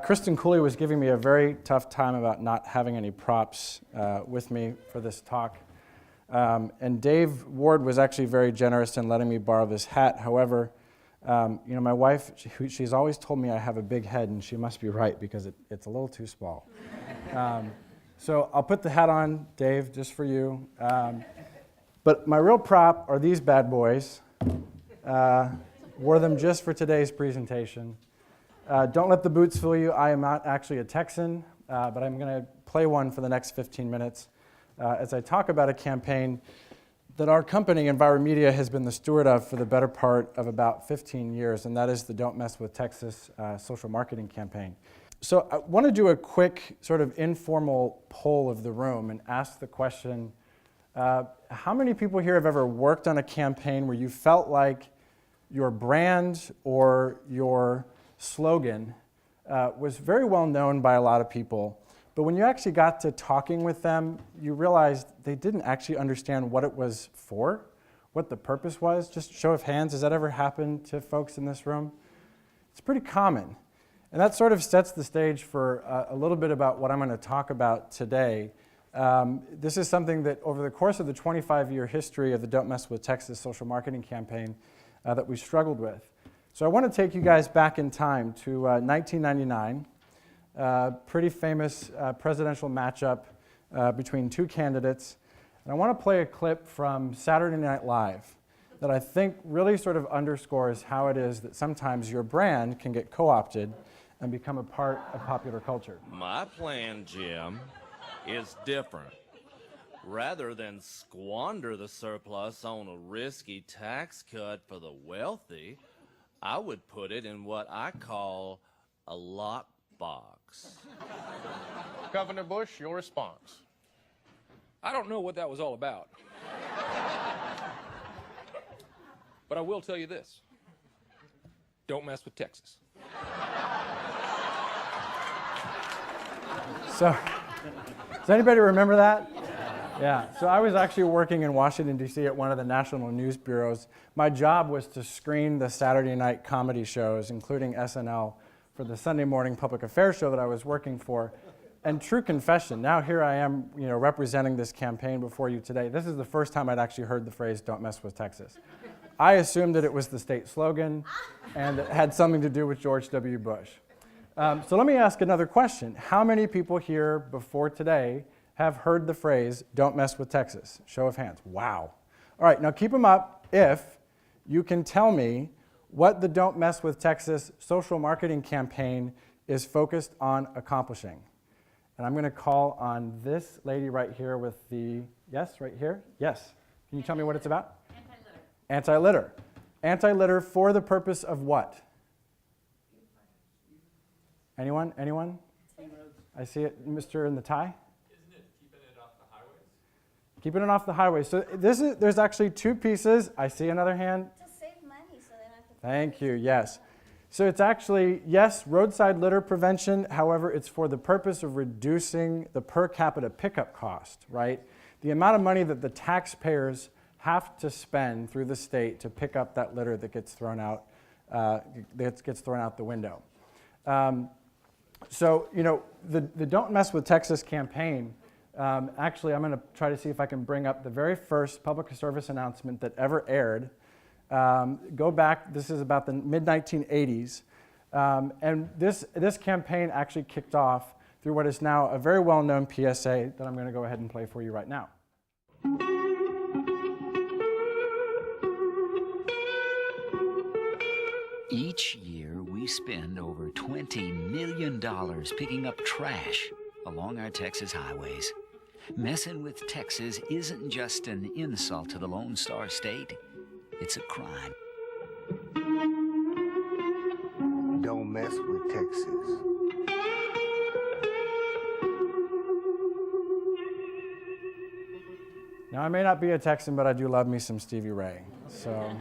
Kristen Cooley was giving me a very tough time about not having any props with me for this talk. And Dave Ward was actually very generous in letting me borrow this hat. However, my wife, she's always told me I have a big head, and she must be right because it's a little too small. So I'll put the hat on, Dave, just for you. But my real prop are these bad boys. Wore them just for today's presentation. Don't let the boots fool you. I am not actually a Texan, but I'm going to play one for the next 15 minutes as I talk about a campaign that our company, EnviroMedia, has been the steward of for the better part of about 15 years, and that is the Don't Mess with Texas social marketing campaign. So I want to do a quick sort of informal poll of the room and ask the question, how many people here have ever worked on a campaign where you felt like your brand or your slogan was very well known by a lot of people, but when you actually got to talking with them, you realized they didn't actually understand what it was for, what the purpose was? Just show of hands, has that ever happened to folks in this room? It's pretty common. And that sort of sets the stage for a little bit about what I'm going to talk about today. This is something that over the course of the 25-year history of the Don't Mess with Texas social marketing campaign that we struggled with. So I want to take you guys back in time to 1999, pretty famous presidential matchup between two candidates. And I want to play a clip from Saturday Night Live that I think really sort of underscores how it is that sometimes your brand can get co-opted and become a part of popular culture. My plan, Jim, is different. Rather than squander the surplus on a risky tax cut for the wealthy, I would put it in what I call a lockbox. Governor Bush, your response. I don't know what that was all about. But I will tell you this. Don't mess with Texas. So, does anybody remember that? Yeah, so I was actually working in Washington, D.C. at one of the national news bureaus. My job was to screen the Saturday night comedy shows, including SNL, for the Sunday morning public affairs show that I was working for. And true confession, now here I am, representing this campaign before you today. This is the first time I'd actually heard the phrase, "Don't mess with Texas." I assumed that it was the state slogan and it had something to do with George W. Bush. So let me ask another question. How many people here before today have heard the phrase, "Don't mess with Texas"? Show of hands. Wow. All right, now keep them up if you can tell me what the Don't Mess with Texas social marketing campaign is focused on accomplishing. And I'm going to call on this lady right here with the, yes, right here? Yes. Can you tell me what it's about? Anti-litter. Anti-litter. Anti-litter for the purpose of what? Anyone? Anyone? I see it, Mr. in the tie. Isn't it keeping it off the highways? Keeping it off the highway. So there's actually two pieces. I see another hand. To save money so they don't have to pay. Thank you, yes. So it's actually, yes, roadside litter prevention. However, it's for the purpose of reducing the per capita pickup cost, right? The amount of money that the taxpayers have to spend through the state to pick up that litter that gets thrown out, the window. So, the Don't Mess with Texas campaign, actually, I'm going to try to see if I can bring up the very first public service announcement that ever aired. Go back, this is about the mid-1980s, and this campaign actually kicked off through what is now a very well-known PSA that I'm going to go ahead and play for you right now. Each year, we spend over $20 million picking up trash along our Texas highways. Messing with Texas isn't just an insult to the Lone Star State. It's a crime. Don't mess with Texas. Now, I may not be a Texan, but I do love me some Stevie Ray. So,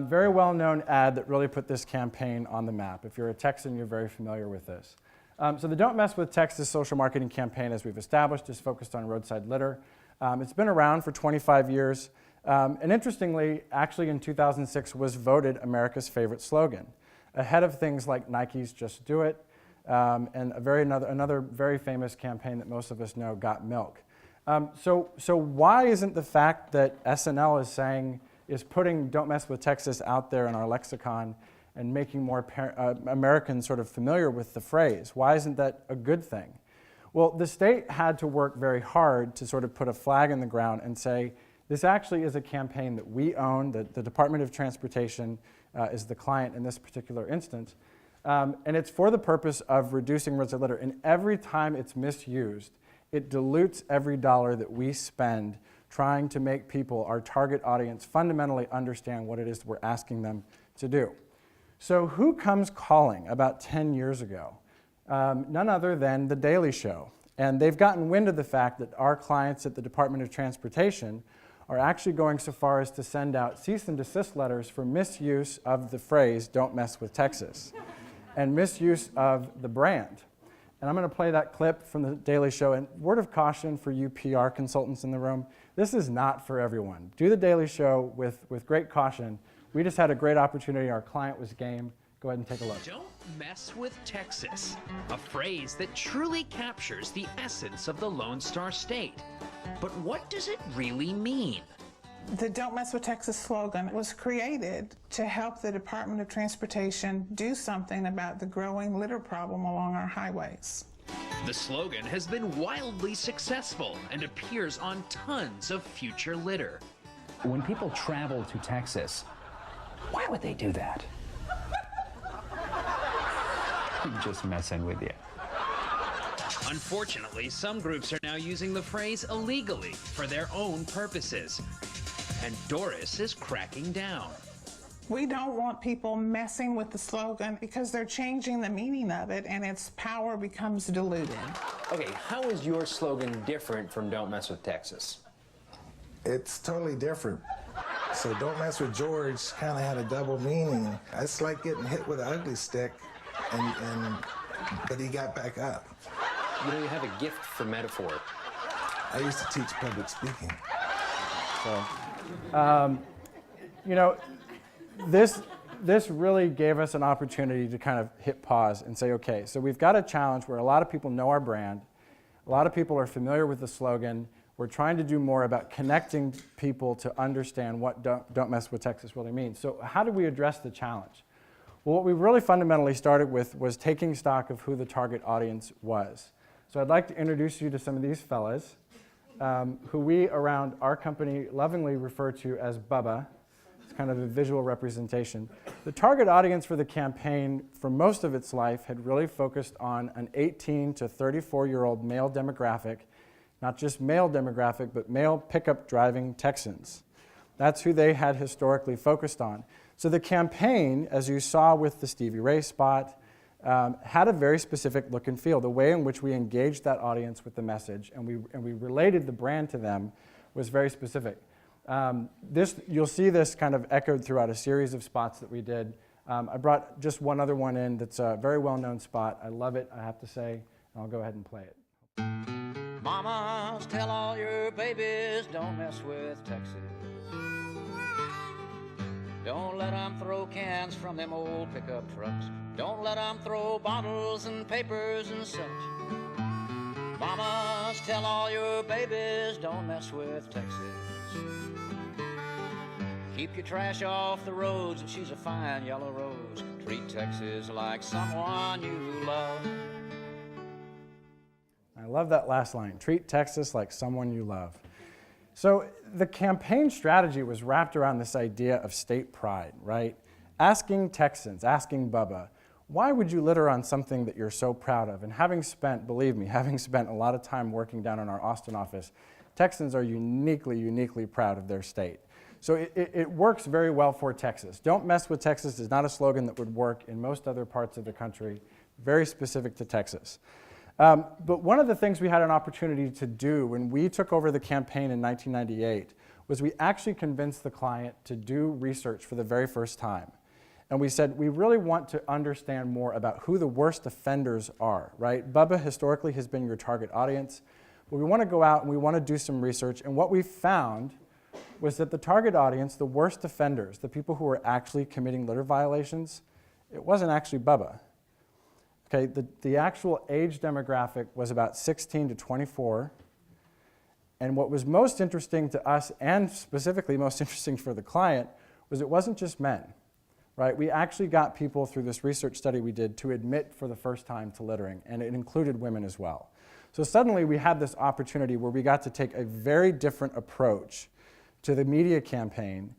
very well-known ad that really put this campaign on the map. If you're a Texan, you're very familiar with this. So the Don't Mess with Texas social marketing campaign, as we've established, is focused on roadside litter. It's been around for 25 years. And interestingly, actually in 2006 was voted America's favorite slogan, ahead of things like Nike's Just Do It, and another very famous campaign that most of us know, Got Milk. So why isn't the fact that SNL is putting "Don't Mess with Texas" out there in our lexicon and making more Americans sort of familiar with the phrase, why isn't that a good thing? Well, the state had to work very hard to sort of put a flag in the ground and say, this actually is a campaign that we own, that the Department of Transportation is the client in this particular instance, and it's for the purpose of reducing roadside litter. And every time it's misused, it dilutes every dollar that we spend trying to make people, our target audience, fundamentally understand what it is we're asking them to do. So who comes calling about 10 years ago? None other than The Daily Show. And they've gotten wind of the fact that our clients at the Department of Transportation are actually going so far as to send out cease and desist letters for misuse of the phrase, "Don't mess with Texas," and misuse of the brand. And I'm going to play that clip from The Daily Show. And word of caution for you PR consultants in the room, this is not for everyone. Do The Daily Show with great caution. We just had a great opportunity. Our client was game. Go ahead and take a look. Don't mess with Texas, a phrase that truly captures the essence of the Lone Star State. But what does it really mean? The Don't Mess with Texas slogan was created to help the Department of Transportation do something about the growing litter problem along our highways. The slogan has been wildly successful and appears on tons of future litter. When people travel to Texas, why would they do that? I'm just messing with you. Unfortunately, some groups are now using the phrase illegally for their own purposes. And Doris is cracking down. We don't want people messing with the slogan because they're changing the meaning of it and its power becomes diluted. Okay, how is your slogan different from Don't Mess with Texas? It's totally different. So Don't Mess with George kind of had a double meaning. It's like getting hit with an ugly stick, but he got back up. You know, you have a gift for metaphor. I used to teach public speaking. So, you know, this really gave us an opportunity to kind of hit pause and say, okay, so we've got a challenge where a lot of people know our brand, a lot of people are familiar with the slogan. We're trying to do more about connecting people to understand what Don't Mess with Texas really means. So how do we address the challenge? Well, what we really fundamentally started with was taking stock of who the target audience was. So I'd like to introduce you to some of these fellas, who we around our company lovingly refer to as Bubba. It's kind of a visual representation. The target audience for the campaign for most of its life had really focused on an 18 to 34-year-old male demographic, not just male demographic, but male pickup driving Texans. That's who they had historically focused on. So the campaign, as you saw with the Stevie Ray spot, had a very specific look and feel. The way in which we engaged that audience with the message and we related the brand to them was very specific. You'll see this kind of echoed throughout a series of spots that we did. I brought just one other one in that's a very well-known spot. I love it, I have to say, and I'll go ahead and play it. Mamas, tell all your babies, don't mess with Texas. Don't let them throw cans from them old pickup trucks. Don't let them throw bottles and papers and such. Mamas, tell all your babies, don't mess with Texas. Keep your trash off the roads, and she's a fine yellow rose. Treat Texas like someone you love. I love that last line, treat Texas like someone you love. So the campaign strategy was wrapped around this idea of state pride, right? Asking Texans, asking Bubba, why would you litter on something that you're so proud of? And having spent, believe me, having spent a lot of time working down in our Austin office, Texans are uniquely proud of their state. So it works very well for Texas. Don't Mess with Texas is not a slogan that would work in most other parts of the country, very specific to Texas. But one of the things we had an opportunity to do when we took over the campaign in 1998 was we actually convinced the client to do research for the very first time. And we said, we really want to understand more about who the worst offenders are, right? Bubba historically has been your target audience, but we want to go out and we want to do some research. And what we found was that the target audience, the worst offenders, the people who were actually committing litter violations, it wasn't actually Bubba. Okay, the actual age demographic was about 16 to 24. And what was most interesting to us, and specifically most interesting for the client, was it wasn't just men, right? We actually got people through this research study we did to admit for the first time to littering, and it included women as well. So suddenly we had this opportunity where we got to take a very different approach to the media campaign,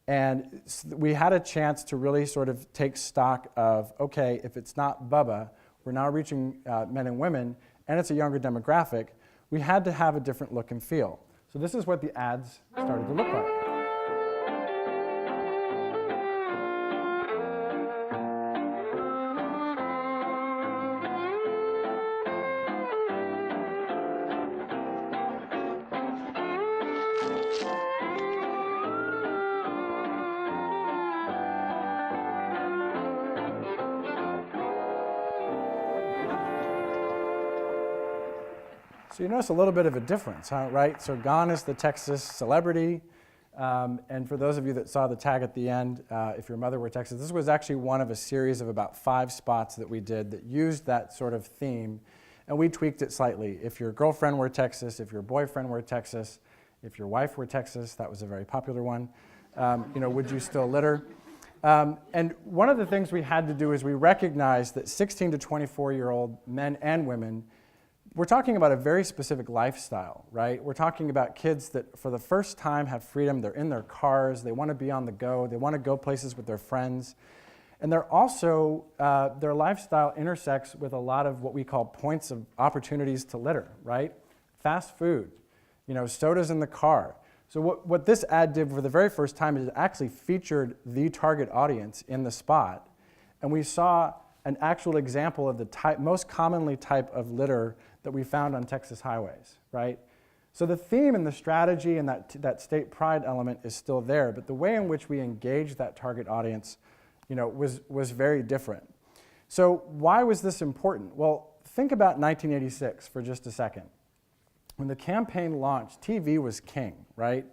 and we had a chance to really sort of take stock of, okay, if it's not Bubba, we're now reaching men and women, and it's a younger demographic, we had to have a different look and feel. So this is what the ads started to look like. So you notice a little bit of a difference, huh, right? So gone is the Texas celebrity. And for those of you that saw the tag at the end, if your mother were Texas, this was actually one of a series of about 5 spots that we did that used that sort of theme. And we tweaked it slightly. If your girlfriend were Texas, if your boyfriend were Texas, if your wife were Texas, that was a very popular one, would you still litter? And one of the things we had to do is we recognized that 16 to 24-year-old men and women, we're talking about a very specific lifestyle, right? We're talking about kids that for the first time have freedom. They're in their cars. They want to be on the go. They want to go places with their friends. And they're also, their lifestyle intersects with a lot of what we call points of opportunities to litter, right? Fast food, sodas in the car. So what this ad did for the very first time is it actually featured the target audience in the spot. And we saw an actual example of the most commonly type of litter that we found on Texas highways, right? So the theme and the strategy and that state pride element is still there, but the way in which we engage that target audience, was very different. So why was this important? Well, think about 1986 for just a second. When the campaign launched, TV was king, right?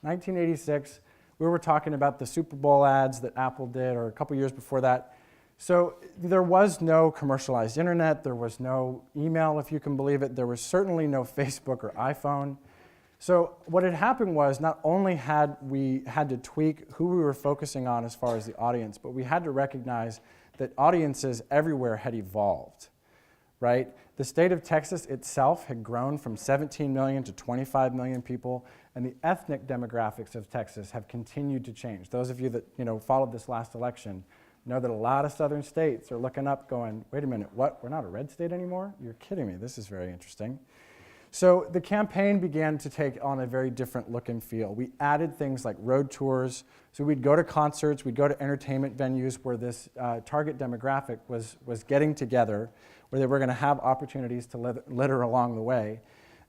1986, we were talking about the Super Bowl ads that Apple did, or a couple years before that. So there was no commercialized internet, there was no email, if you can believe it, there was certainly no Facebook or iPhone. So what had happened was not only had we had to tweak who we were focusing on as far as the audience, but we had to recognize that audiences everywhere had evolved, right? The state of Texas itself had grown from 17 million to 25 million people, and the ethnic demographics of Texas have continued to change. Those of you that followed this last election know that a lot of southern states are looking up going, wait a minute, what? We're not a red state anymore? You're kidding me. This is very interesting. So the campaign began to take on a very different look and feel. We added things like road tours. So we'd go to concerts, we'd go to entertainment venues where this target demographic was getting together, where they were going to have opportunities to litter along the way.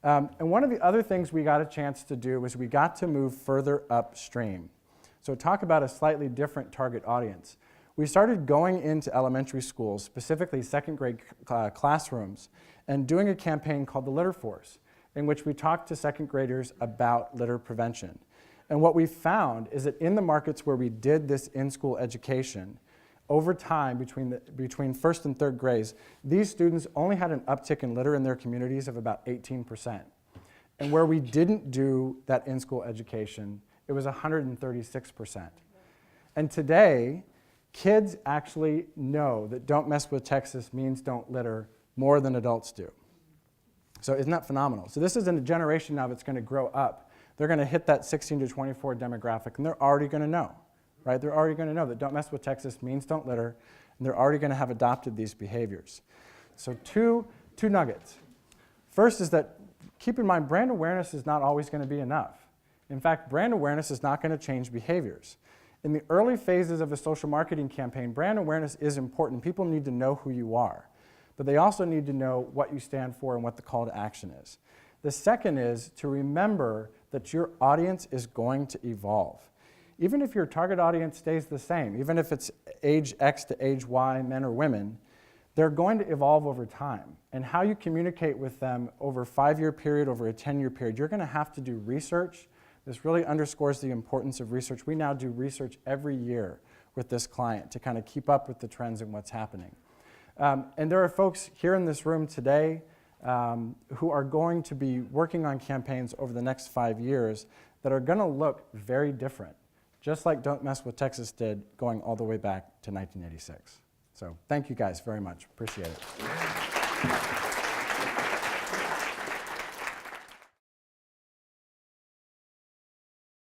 And one of the other things we got a chance to do was we got to move further upstream. So talk about a slightly different target audience. We started going into elementary schools, specifically second grade classrooms, and doing a campaign called the Litter Force, in which we talked to second graders about litter prevention. And what we found is that in the markets where we did this in-school education, over time, between first and third grades, these students only had an uptick in litter in their communities of about 18%. And where we didn't do that in-school education, it was 136%. And today, kids actually know that don't mess with Texas means don't litter more than adults do. So isn't that phenomenal? So this is in a generation now that's going to grow up. They're going to hit that 16 to 24 demographic, and they're already going to know, right? They're already going to know that don't mess with Texas means don't litter, and they're already going to have adopted these behaviors. So two nuggets. First is that keep in mind, brand awareness is not always going to be enough. In fact, brand awareness is not going to change behaviors. In the early phases of a social marketing campaign, brand awareness is important. People need to know who you are, but they also need to know what you stand for and what the call to action is. The second is to remember that your audience is going to evolve. Even if your target audience stays the same, even if it's age X to age Y, men or women, they're going to evolve over time. And how you communicate with them over a 5-year period, over a 10-year period, you're going to have to do research. This really underscores the importance of research. We now do research every year with this client to kind of keep up with the trends and what's happening. And there are folks here in this room today who are going to be working on campaigns over the next 5 years that are going to look very different, just like Don't Mess with Texas did going all the way back to 1986. So thank you guys very much. Appreciate it.